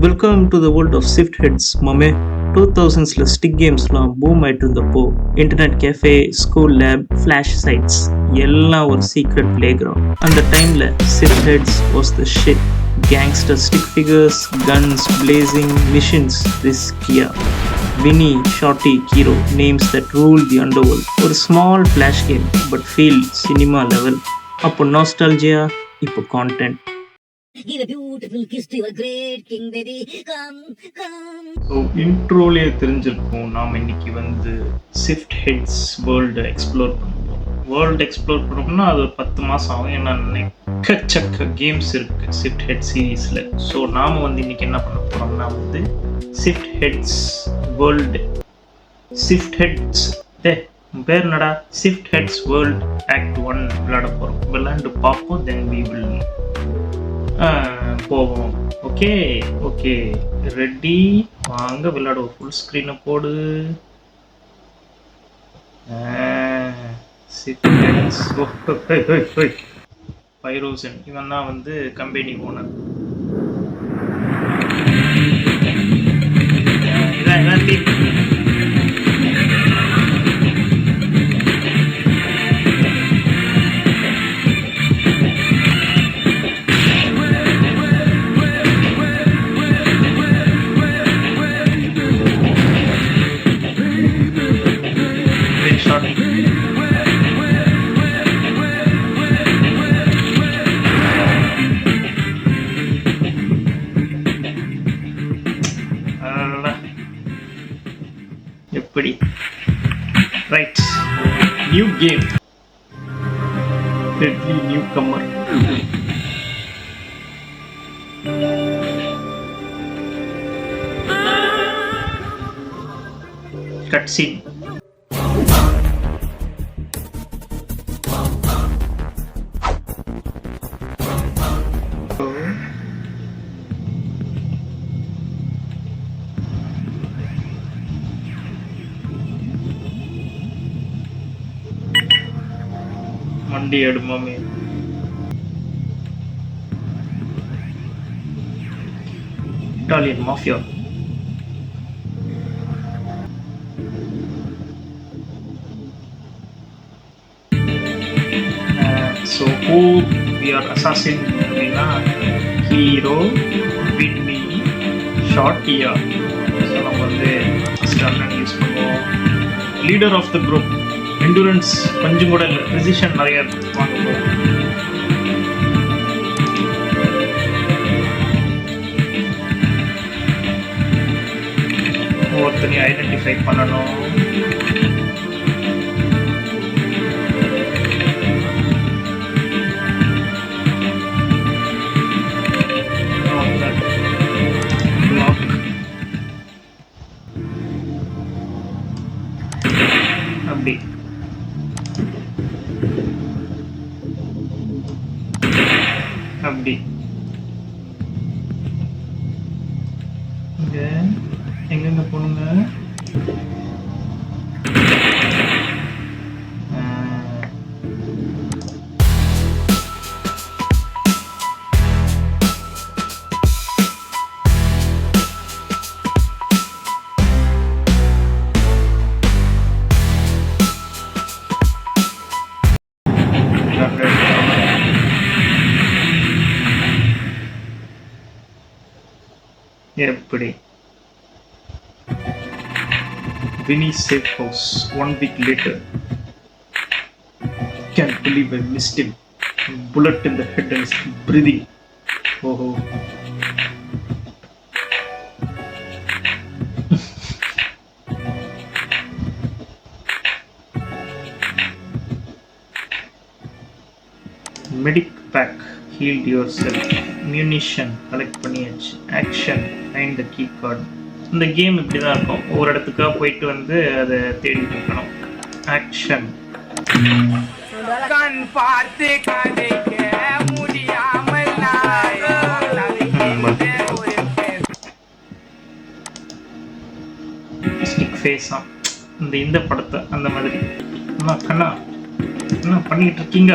Welcome to the world of Swift Heads மாமே. 2000s stick கேம்ஸ்லாம் boom ஆயிட்டு இருந்தப்போ internet cafe, school lab, flash sites எல்லாம் ஒரு சீக்ரெட் பிளே கிரவுண்ட். அந்த டைமில் Swift Heads was the shit. Gangster stick figures, guns blazing, missions ரிஸ்கியா. Vinnie, Shorty, Kiro names that rule the underworld. ஒரு small flash game but feel cinema level. அப்போ nostalgia, இப்போ content. Give a beautiful kiss to your great king, baby. Come, come. So இன்ட்ரோலே தெரிஞ்சிருக்கும், நாம் இன்னைக்கு வந்து Swift heads world explore பண்ணுவோம். World explore பண்ணோம்னா அது ஒரு 10 மாதம் ஆகும். ஏன்னா எக்கச்சக்க கேம்ஸ் இருக்குது ஸ்விஃப்ட் ஹெட் சீரீஸில். ஸோ நாம் வந்து இன்னைக்கு என்ன பண்ண போகிறோம்னா வந்து Swift heads world, Swift heads பேர் என்னடா, ஸ்விஃப்ட் ஹெட்ஸ் வேர்ல்டு ஆக்ட் 1 விளையாட போகிறோம். விளையாண்டு பார்ப்போம், தென் வி வில் போவோம். ஓகே ஓகே, ரெடி, வாங்க விளையாடுவோம். ஃபுல் ஸ்க்ரீனை போடு. பைரோசன் இவன் தான் வந்து கம்பெனி ஓனர். இதான் எப்படி right. New game, deadly newcomer. Cutscene. வண்டி எடுமாமே. Italian mafia. So who we are assassin அப்படின்னா ஹீரோ, வின்னி, ஷார்ட்டியா. ஸோ நம்ம வந்து ஃபஸ்ட் அண்ணன் யூஸ் பண்ணுவோம். Leader of the group. Endurance கொஞ்சம் கூட இல்லை, ப்ரிசிஷன் நிறைய வாங்குவோம். ஒவ்வொருத்தனையும் ஐடென்டிஃபை பண்ணணும். அப்படி அப்படி இங்க எங்கெங்க போனுங்க? எப்படி Vinny safe house 1 week later. Can't believe I missed him. Bullet in the head and still breathing. Oh. Medic pack, healed yourself. Munition collect பண்ணியாச்சு. Action, find the key card. இந்த கேம் இப்படி தான் இருக்கும். ஒவ்வொரு இடத்துக்காக போயிட்டு வந்து அதை தேடிட்டு இருக்கணும். ஆக்ஷன். கண் பார்த்து கதைக்க முடியாமல் ஸ்டிக் ஃபேஸா இந்த படத்தை அந்த மாதிரி. கண்ணா என்ன பண்ணிட்டு இருக்கீங்க?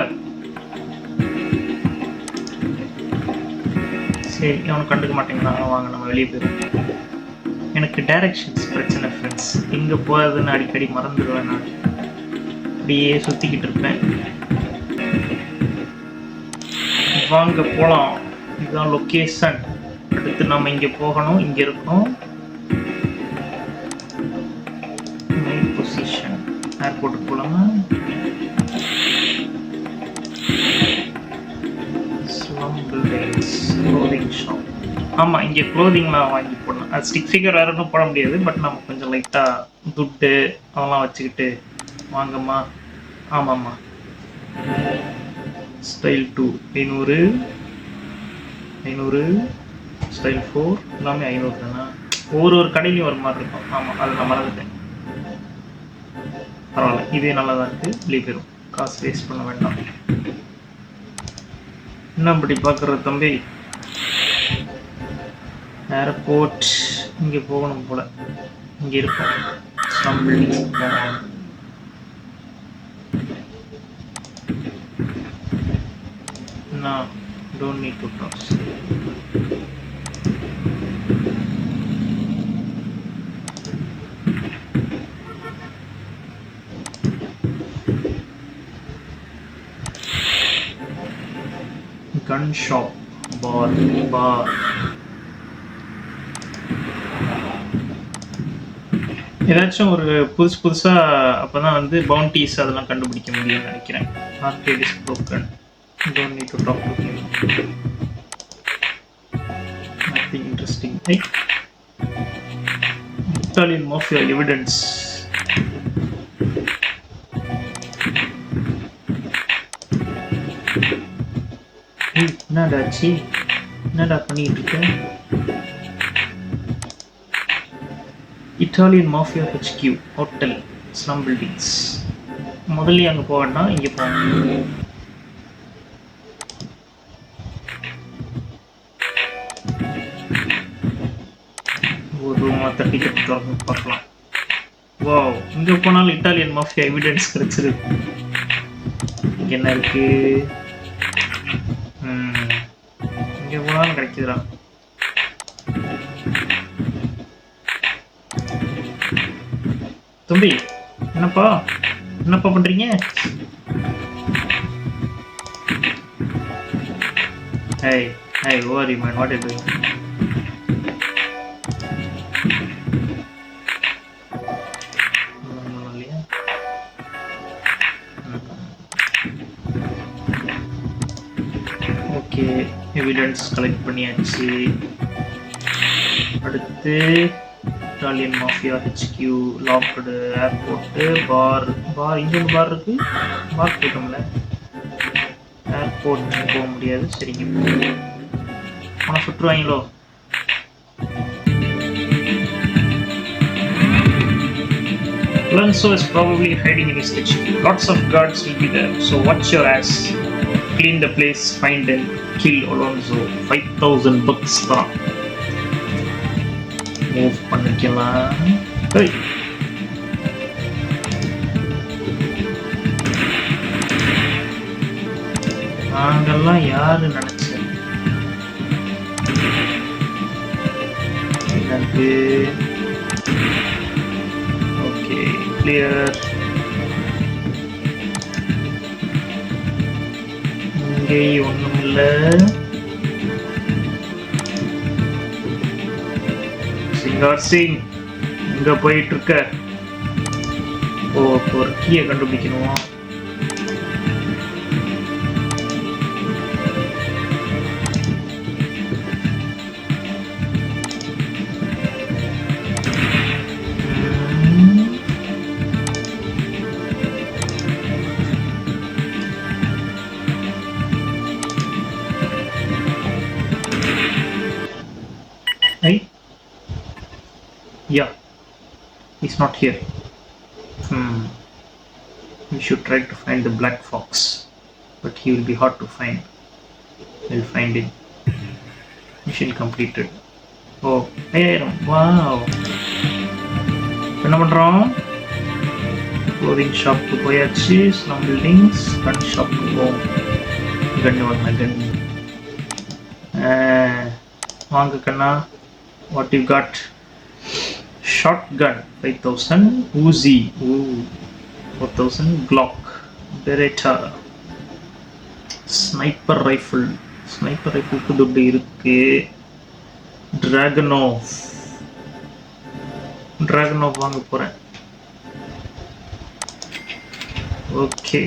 சரி அவனுக்கு கண்டுக்க மாட்டேங்கிறான், வாங்க நம்ம வெளியே போயிடுவோம். எனக்கு டைரக்ஷன்ஸ் பிரச்சனை ஃப்ரெண்ட்ஸ், எங்கே போகிறதுன்னு அடிக்கடி மறந்துடுவேன். நான் அப்படியே சுற்றிக்கிட்டு இருப்பேன். வாங்க போகலாம், இதுதான் லொக்கேஷன். அடுத்து நம்ம இங்கே போகணும், இங்கே இருக்கோம். மெயின் பொசிஷன் ஏர்போர்ட்டுக்கு போகலாமா? Slum buildings clothing shop. ஆமாம், இங்கே க்ளோதிங்லாம் வாங்கி போடலாம். அது ஸ்டிக் ஃபிகர் வேறுன்னு போட முடியாது, பட் நம்ம கொஞ்சம் லைட்டாக துட்டு அதெல்லாம் வச்சுக்கிட்டு வாங்கம்மா. ஆமாம்மா. ஸ்டைல் 2 500, 500, ஸ்டைல் 4 எல்லாமே 500 தானே. ஒரு கடையிலையும் ஒரு மாதிரி இருக்கும். ஆமாம், அதை நான் மறந்துட்டேன். பரவாயில்ல, இதே நல்லா தான் இருக்குது. வெளியே போயிடும், காசு வேஸ்ட் பண்ண வேண்டாம். என்ன அப்படி பார்க்குற தம்பி? ஏர்போர்ட் இங்கே போகணும் போல். இங்கே இருக்கும் ஸ்லம் பில்டிங்ஸ் போகணும். No, don't need to cross. Gun shop, bar. ஏதாச்சும் ஒரு புதுசாக அப்போ தான் வந்து பவுண்டீஸ் அதெல்லாம் கண்டுபிடிக்க முடியும்னு நினைக்கிறேன். Arcade is broken. Don't need to talk to him. Nothing interesting. Hey, Italian mafia evidence. Hey, என்னடா சி, என்னடா பண்ணிட்டு இருக்க? Italian mafia HQ hotel slum buildings. முதல்ல அங்கே போவேன்னா இங்கே போகணும். டிக்கெட் திறந்து பார்க்கலாம். வாவ், இங்கே போனாலும் இட்டாலியன் மாஃபியா எவிடன்ஸ் கிடைச்சிருக்கு. இங்கே என்ன இருக்கு? இங்கே போனாலும் கிடைக்குதுடா. தம்பி, என்னப்பா பண்றீங்க? Hey, who are you, man? What are you doing? Okay, evidence collect பண்ணியாச்சு. அடுத்து Italian mafia HQ, locked, airport, bar. இங்கே ஒரு பார் இருக்கு. பார் போயிட்டோம்ல. ஏர்போர்ட் போக முடியாது. சரிங்க, ஆனால் சுற்றுவாங்களோ? Alonso is probably hiding in his HQ. Lots of guards will be there, so watch your ass. Clean the place, find and kill Alonso. 5,000 bucks தான். Move பண்ணிக்கலாம். நாங்கெல்லாம் யாரு நினைச்சேன்? எனக்கு ஓகே, கிளியர். இங்கே ஒன்றும் இல்லை. சிங் இங்க போயிட்டு இருக்க. ஒரு கீயை கண்டுபிடிக்கணும். Yeah, he's not here. We should try to find the black fox, but he will be hard to find. We'll find him. Mission completed. Oh, hey, wow. என்ன பண்றோம்? Clothing shop க்கு போயாச்சு. Slum buildings, gun shop க்கு போவோம். கன் வாங்க, gun. வாங்க கண்ணா. What you got? Shotgun 5000, ஊசி 4000, கிளாக், பெரேட்டா, ஸ்னைப்பர் ரைஃபிள் துட்டு இருக்கு. டிராகனோவ் வாங்க போறேன். ஓகே.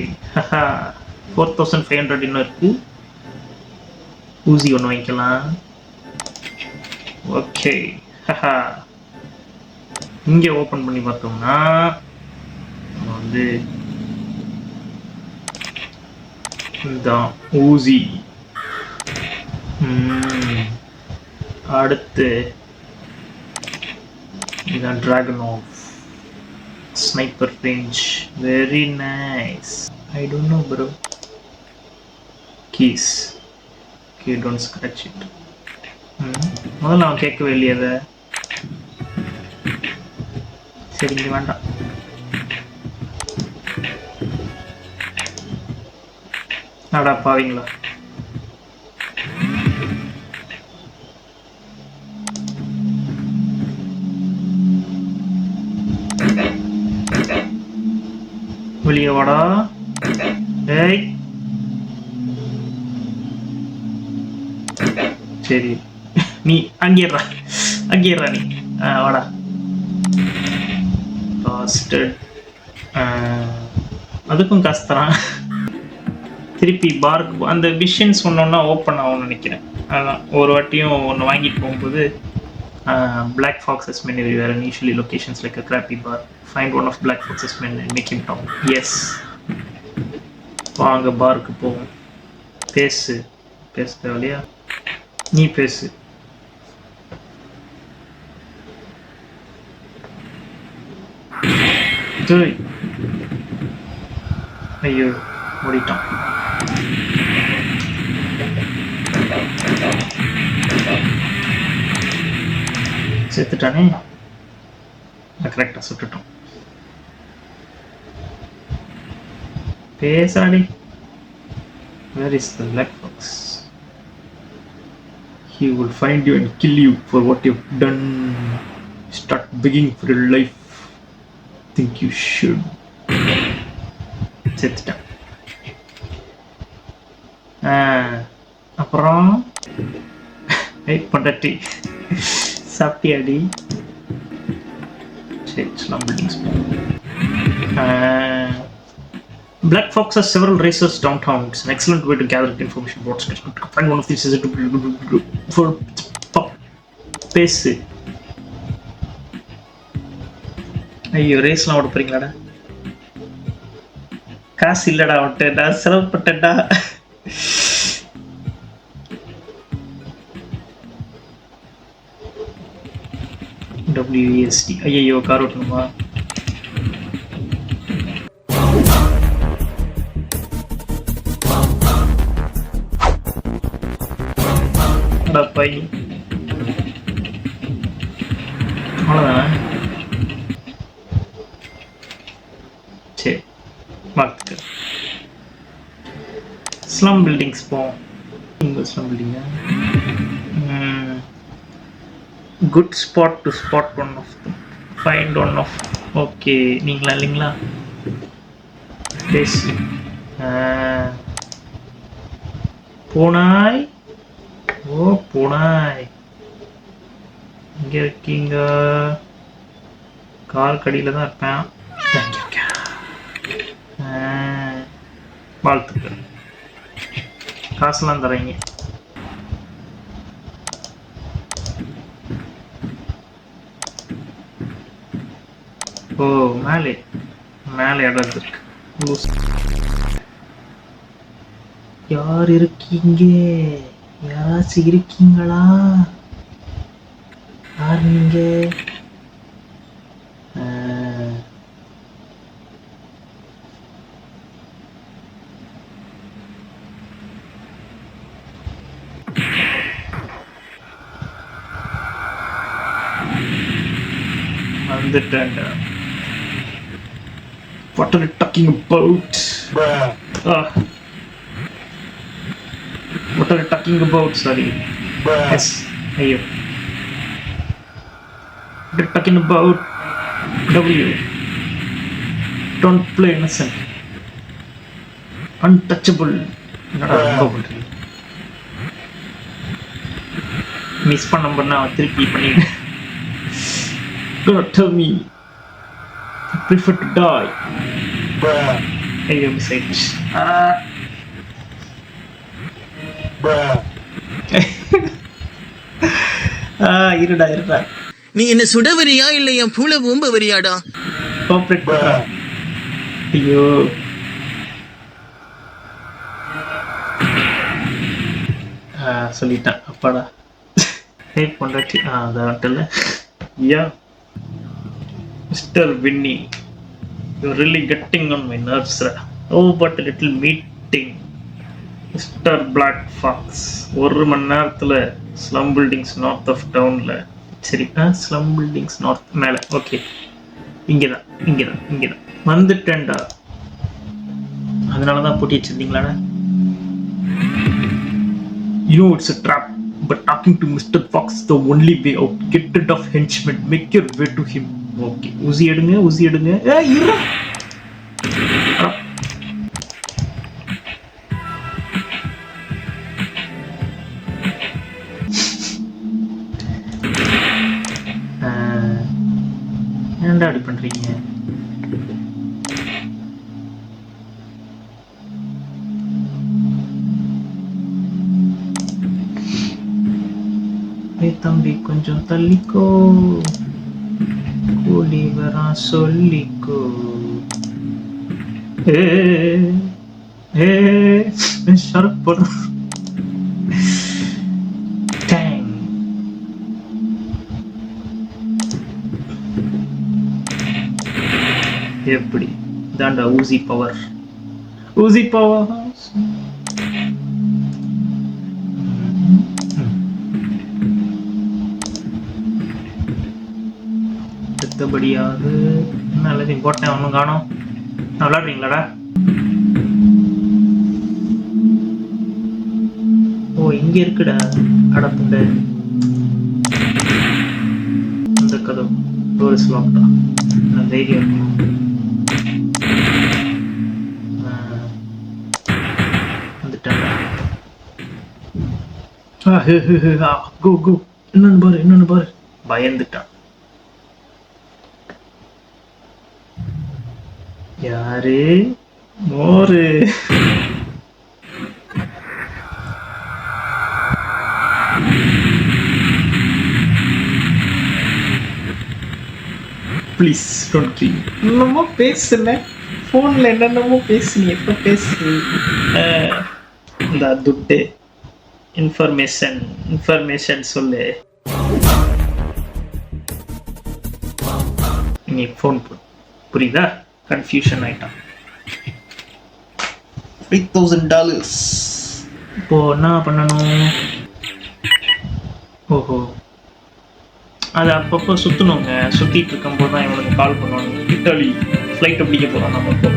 4500 இன்னும் இருக்கு. ஊசி ஒன்று வாங்கிக்கலாம். ஓகே. இங்கே ஓப்பன் பண்ணி பார்த்தோம்னா வந்து இந்த ஊசி, அடுத்து இதான் Dragunov sniper range. Very nice. I don't know bro. Keys. Okay, don't scratch it. முதல்ல அவன் கேட்கவே இல்லையே அதை. சரி, இங்கே வேண்டாம். அடா பாவீங்களா. வெளியே வாடா. ஏய், சரி நீ அங்கேறா நீ. வாடா. அதுக்கும் காசு தரான். திருப்பி பாருக்கு அந்த விஷன்ஸ் ஒன்றா ஓப்பன் ஆகும்னு நினைக்கிறேன். அதான் ஒரு வாட்டியும் ஒன்று வாங்கிட்டு போகும்போது Black Fox's men everywhere and usually locations like a crappy bar. Find one of Black Fox's men and make him talk. Yes. வாங்க பாருக்கு போவோம். பேசு தேவையா? நீ பேசு. ஐயோ, ஓடிட்டான். செத்துட்டானே. கரெக்டா சுட்டுட்டோம். பேசாடி. Where is the Black Fox? He will find you and kill you for what you've done. Start begging for your life. Think you should. செத்துட்டான். அப்புறம் பொண்டாட்டி சாப்பிட்டியாடி? சரி, buildings. Black Fox has several racers downtown. It's an excellent way to gather information about sketch. Find one of these for பேசு. ஐயோ, ரேஸ்லாம் ஓட போறீங்களாடா? காசு இல்லடா அவன்கிட்ட. செலவு பட்டேன்டா. WASD. ஐயோ, கார் ஓட்டணுமா? பை அவ்வளோதான். சரி, பார்த்துக்க. ஸ்லம் பில்டிங்ஸ் போவோம். இங்கே ஸ்லம் பில்டிங்கா? Good spot to spot one of them. Find one of. Okay, நீங்களா இல்லைங்களா? பேசு. பூனாய். ஓ பூனாய், இங்க இருக்கீங்க. கார் கடியில தான் இருப்பேன். வாழ்த்துக்கள். காசுலாம் தரீங்க. ஓ, மேலே இடம் இருக்கு. யார் இருக்கீங்க? யாராச்சும் இருக்கீங்களா? யார் நீங்க? வந்துட்டேன்டா. What are you talking about? What are you talking about? Sorry. Yes. ஐயோ, we're talking about W. Don't play innocent. Untouchable. என்னடா ரொம்ப பண்றீங்க? மிஸ் பண்ண திருப்பி பண்ணிடு. God tell me. I prefer to die. ஐயோ, மிஸ் ஆயிடுச்சு. இருடா. நீ என்ன சுடவரியா இல்ல என் பூல பூம்ப வரியாடா? கோஆபரேட் பண்றா. ஐயோ, சொல்லிட்டேன் அப்பாடா. ஹேட் பண்றாச்சு. அதான் yeah mister Vinnie, you really getting on my nerves. But little meeting mister Black Fox. 1 மணி நேரத்தில் ஸ்லம் பில்டிங்ஸ் நார்த் ஆஃப் டவுனில். சரி, ஸ்லம் பில்டிங்ஸ் நார்த் மேலே. ஓகே, இங்கே தான் வந்துட்டேன்டா. அதனால தான் போட்டி வச்சிருந்தீங்களாடா. You know it's a trap, but talking to Mr. Fox is the only way out. Get rid of henchmen. Make your way to him. Okay. ஊசி எடுங்க. இரு. ஏன்டா அப்படி பண்றீங்க? தம்பி கொஞ்சம் தள்ளிக்கோ, கூலி வரா சொல்லிக்கோ. ஷரப் போடு. எப்படி தாண்டா ஊசி பவர். அடுத்தபடியாக என்ன எல்லாத்தையும் போட்டேன், ஒன்றும் காணோம். விளாடுறீங்களாடா? ஓ, இங்க இருக்குடா. அடப்புண்ட இந்த கதவு டோர் இஸ் லாக்டா. தைரியம் இருக்கணும். வந்துட்டாடா. கோ என்னன்னு பாரு. பயந்துட்டான். யாரு? மோரு. Please don't kill. என்னமோ பேசுன ஃபோனில், என்னென்னமோ பேசுனி. எப்போ பேசு? இந்த துட்டு இன்ஃபர்மேஷன் சொல்லு. நீ ஃபோன் போடு. புரியுதா? கன்ஃபியூஷன் ஆயிட்டான். $3,000. இப்போ என்ன பண்ணணும்? ஓஹோ, அது அப்பப்போ சுற்றணுங்க. சுற்றிட்டு இருக்கும்போது தான் இவனுக்கு கால் பண்ணுவாங்க. இட்டாலி ஃப்ளைட்டை பிடிக்க போகிறோம் நம்ம இப்போ.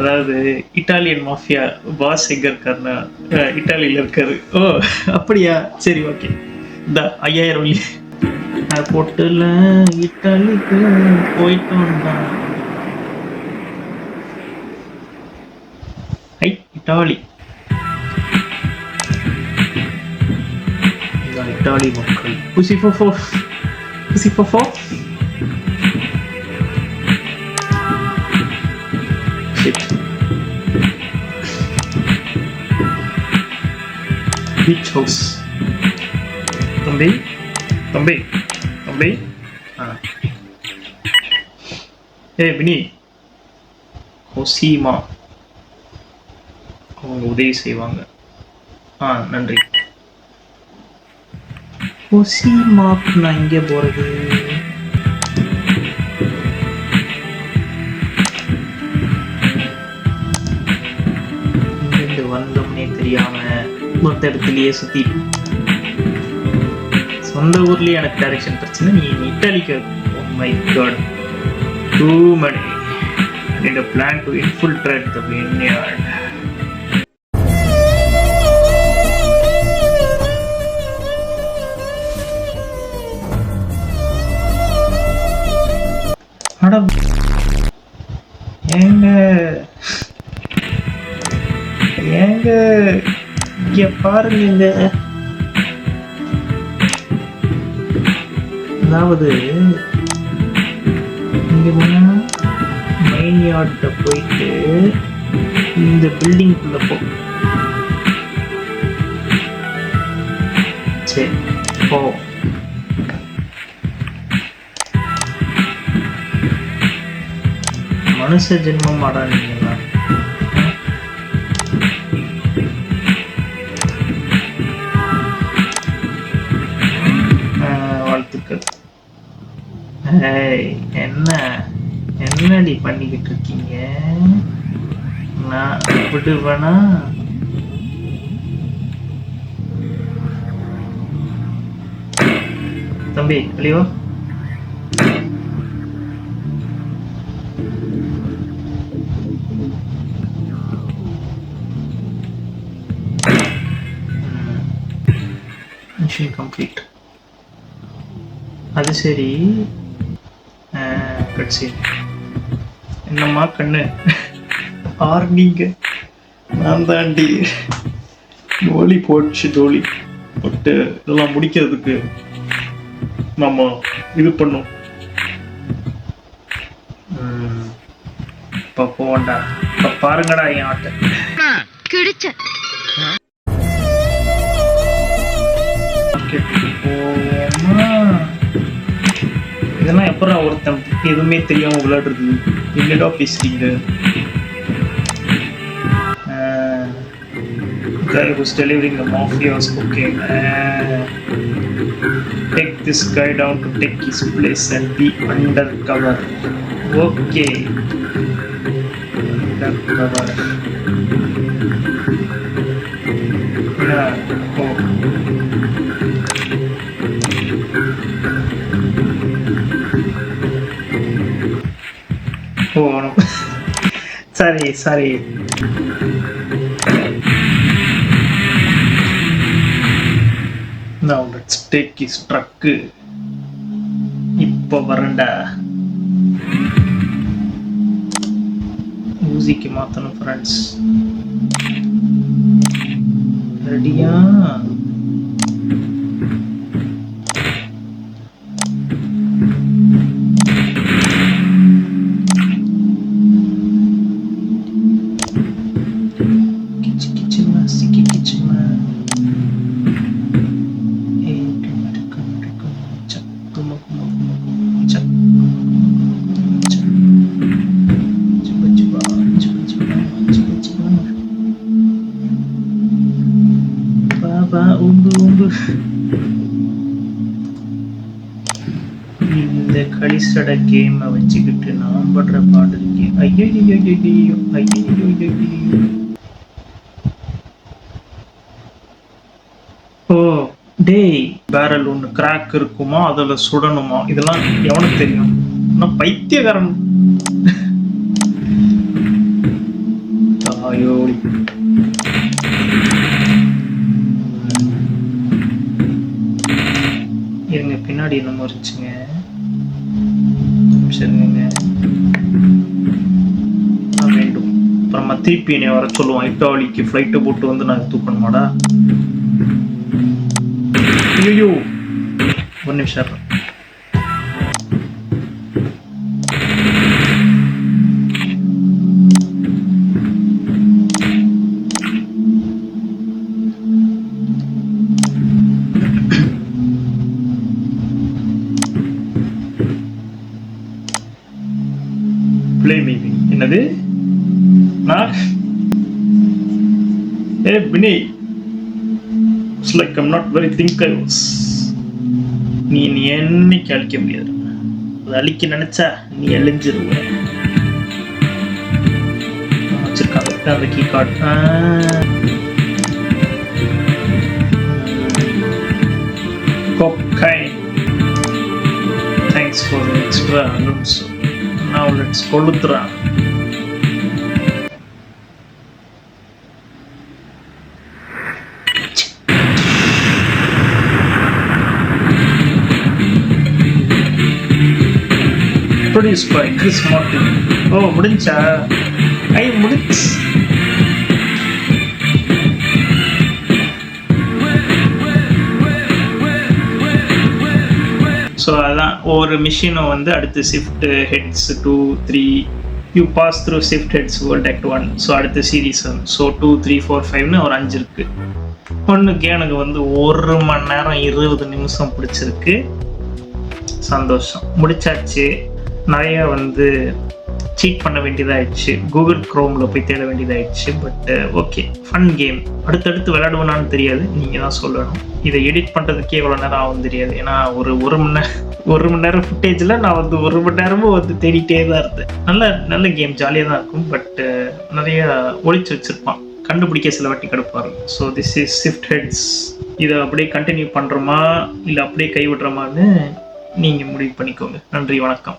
அதாவது இட்டாலியன் மாஃபியா பாஸ் எங்கே இருக்காருன்னா இட்டாலியில் இருக்காரு. ஓ அப்படியா? சரி, ஓகே. இந்த 5000 போட்டுல இட்டாலிக்கு போயிட்டோம்டா. இட்டாலி மக்கள் புசிஃபோ பீச் ஹவுஸ். தம்பி வினி, ஹொசீமா அவங்க உதவி செய்வாங்க. நன்றி. ஹொசீமாக்கு நான் இங்கே போறது? இங்கிருந்து வந்தோம்னே தெரியாம மொத்த இடத்துலயே சுத்தி. சொந்த ஊர்லயே எனக்கு டைரக்ஷன் பிரச்சனை. நீ இட்டாலிக்கு. Oh my god, too many. I need a plan to infiltrate the vineyard. அட ஏங்க ஏங்க இங்க பாருங்க, அதாவது இங்க மெயின் யார்ட்ட போயிட்டு இந்த பில்டிங்குள்ள போ. சரி போ. மனுஷ ஜென்மம் ஆடானீங்களா? வாழ்த்துக்கள். என்னடி பண்ணிக்கிட்டு இருக்கீங்க? நான் விடுவேனா? தம்பி வெளியோ. Mission complete. அது சரி, கட்சி என்னம்மா கண்ணு ஆர்னிங்க? நான் தாண்டி டோலி போச்சு. டோலி போட்டு இதெல்லாம் முடிக்கிறதுக்கு நம்ம இது பண்ணும். இப்ப போண்டா, இப்ப பாருங்கடா என் ஆட்டை. இதெல்லாம் எப்பறம் ஒருத்தன் எதுவுமே தெரியாம விளையாடுறது? என்னடா பேசுறீங்க? Guy who's delivering the mafia's cocaine. Take this guy down to take his place and be undercover. Okay. Undercover. Yeah. Oh. Oh no. Sorry. Now let's take his truck. இப்போ வரண்டா. மியூசிக்கு மாத்தணும் ஃப்ரெண்ட்ஸ். ரெடியா? இந்த கலிசட கேமை வச்சுக்கிட்டு நான் படுற பாடு இருக்கேன். ஐயோ. ஓ டேய், பேரல் ஒன்று கிராக் இருக்குமா, அதில் சுடணுமா? இதெல்லாம் எவனுக்கு தெரியும்? நான் பைத்தியக்காரன். தாயோடி. இருங்க, பின்னாடி என்னமோ இருந்துச்சுங்க. சரிங்க வேண்டும். அப்புறமா திருப்பி என்னை வர சொல்லுவான். இட்டாலிக்கு ஃப்ளைட்டை போட்டு வந்து நான் தூக்கணுமாடா? ஐயோ, ஒரு நிமிஷம். என்னது? நான் பினி, it's like I'm not very think I was. நீ என்னைக்கு அழிக்க முடியாது. அதை அழிக்க நினைச்சா நீ அழிஞ்சிருவ. வச்சிருக்காங்க அந்த key card. Cocaine. Thanks for the extra allowance. Now let's கொளுத்துறா. Produce by Chris Martin. ஓ முடிஞ்சா முடிஞ்சு. ஸோ அதான் ஒவ்வொரு மிஷினும் வந்து அடுத்து shift heads 2, 3 you pass through shift heads world act 1. So அடுத்த சீரீஸ் வந்து ஸோ 2, 3, 4, 5ன்னு ஒரு 5 இருக்குது. ஒன்றுக்கு எனக்கு வந்து 1 மணி நேரம் 20 நிமிஷம் பிடிச்சிருக்கு. சந்தோஷம், முடிச்சாச்சு. நிறைய வந்து சீட் பண்ண வேண்டியதாகிடுச்சு, கூகுள் க்ரோமில் போய் தேட வேண்டியதாகிடுச்சு. But okay, fun game. அடுத்தடுத்து விளையாடுவேனான்னு தெரியாது, நீங்கள் தான் சொல்லணும். இதை எடிட் பண்ணுறதுக்கே எவ்வளோ நேரம் ஆகும் தெரியாது. ஏன்னா ஒரு மணி நேரம் ஃபுட்டேஜில் நான் வந்து 1 மணி நேரமும் வந்து தேடிட்டே தான் இருந்தேன். நல்ல கேம், ஜாலியாக தான் இருக்கும். பட் நிறைய ஒழிச்சு வச்சுருப்பான், கண்டுபிடிக்க சில வாட்டி கடுப்பாரு. So this is shift heads. இதை அப்படியே கண்டினியூ பண்ணுறோமா இல்லை அப்படியே கைவிடுறோமான்னு நீங்கள் முடிவு பண்ணிக்கோங்க. நன்றி, வணக்கம்.